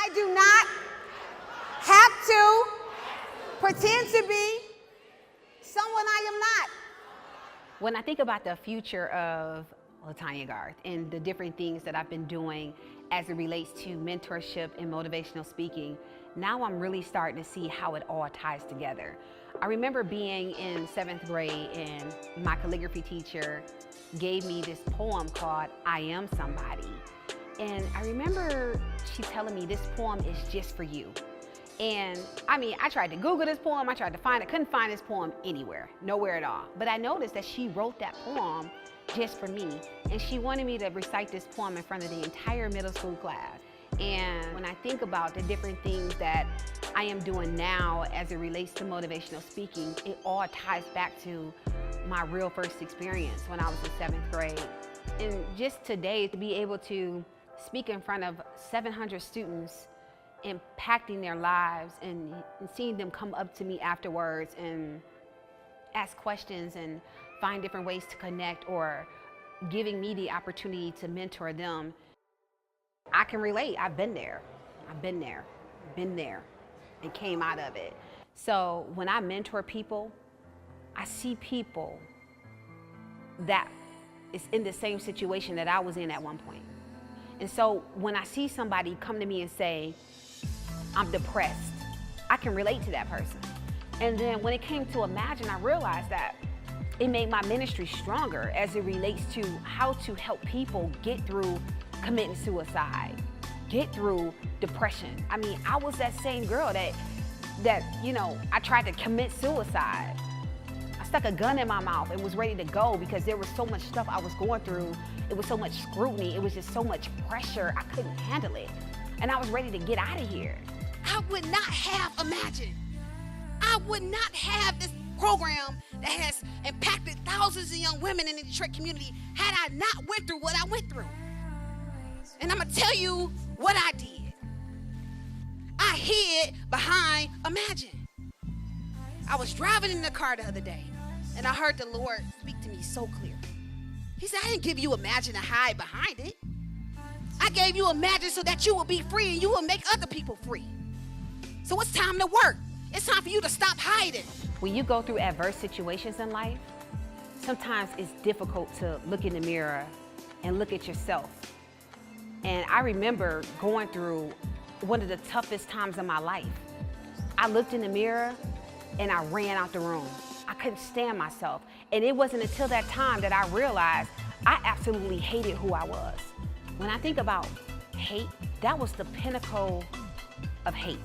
I do not have to pretend to be someone I am not. When I think about the future of Latonya Garth and the different things that I've been doing as it relates to mentorship and motivational speaking, now I'm really starting to see how it all ties together. I remember being in 7th grade and my calligraphy teacher gave me this poem called I Am Somebody. And I remember she telling me this poem is just for you. And I mean, I tried to Google this poem, I tried to find it, couldn't find this poem anywhere, nowhere at all. But I noticed that she wrote that poem just for me. And she wanted me to recite this poem in front of the entire middle school class. And when I think about the different things that I am doing now as it relates to motivational speaking, it all ties back to my real first experience when I was in 7th grade. And just today, to be able to speak in front of 700 students, impacting their lives and seeing them come up to me afterwards and ask questions and find different ways to connect or giving me the opportunity to mentor them. I can relate. I've been there, and came out of it. So when I mentor people, I see people that is in the same situation that I was in at one point. And so when I see somebody come to me and say, I'm depressed, I can relate to that person. And then when it came to Imagine, I realized that it made my ministry stronger as it relates to how to help people get through committing suicide, get through depression. I mean, I was that same girl that you know, I tried to commit suicide. I stuck a gun in my mouth and was ready to go because there was so much stuff I was going through. It was so much scrutiny. It was just so much pressure. I couldn't handle it. And I was ready to get out of here. I would not have Imagine. I would not have this program that has impacted thousands of young women in the Detroit community had I not went through what I went through. And I'm gonna tell you what I did. I hid behind Imagine. I was driving in the car the other day and I heard the Lord speak to me so clear. He said, I didn't give you Imagine to hide behind it. I gave you Imagine so that you will be free and you will make other people free. So it's time to work. It's time for you to stop hiding. When you go through adverse situations in life, sometimes it's difficult to look in the mirror and look at yourself. And I remember going through one of the toughest times of my life. I looked in the mirror and I ran out the room. I couldn't stand myself. And it wasn't until that time that I realized I absolutely hated who I was. When I think about hate, that was the pinnacle of hate.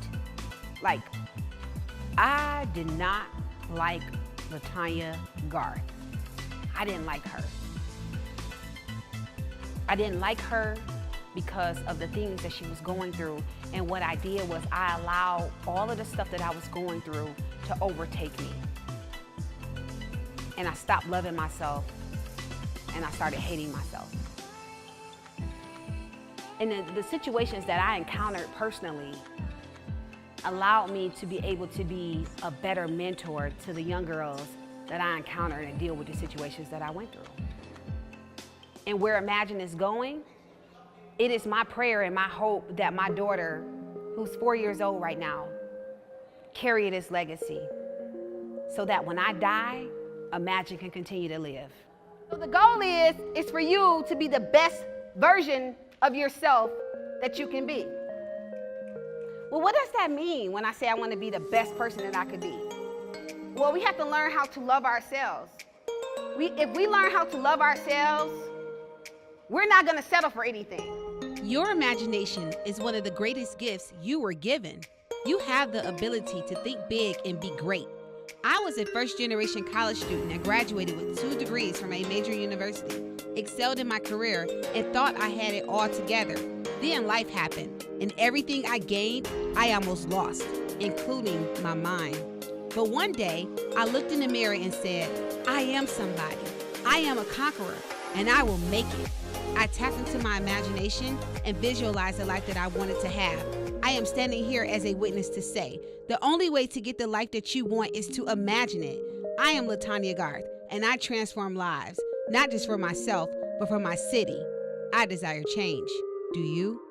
Like, I did not like Latonya Garth. I didn't like her. I didn't like her because of the things that she was going through. And what I did was I allowed all of the stuff that I was going through to overtake me. And I stopped loving myself and I started hating myself. And the situations that I encountered personally allowed me to be able to be a better mentor to the young girls that I encountered and deal with the situations that I went through. And where Imagine is going, it is my prayer and my hope that my daughter, who's 4 years old right now, carry this legacy so that when I die, Imagine can continue to live. So the goal is for you to be the best version of yourself that you can be. Well, what does that mean when I say I want to be the best person that I could be? Well, we have to learn how to love ourselves. If we learn how to love ourselves, we're not going to settle for anything. Your imagination is one of the greatest gifts you were given. You have the ability to think big and be great. I was a first-generation college student and graduated with 2 degrees from a major university, excelled in my career, and thought I had it all together. Then life happened, and everything I gained, I almost lost, including my mind. But one day, I looked in the mirror and said, I am somebody. I am a conqueror, and I will make it. I tapped into my imagination and visualized the life that I wanted to have. I am standing here as a witness to say, the only way to get the life that you want is to imagine it. I am Latonya Garth, and I transform lives, not just for myself, but for my city. I desire change. Do you?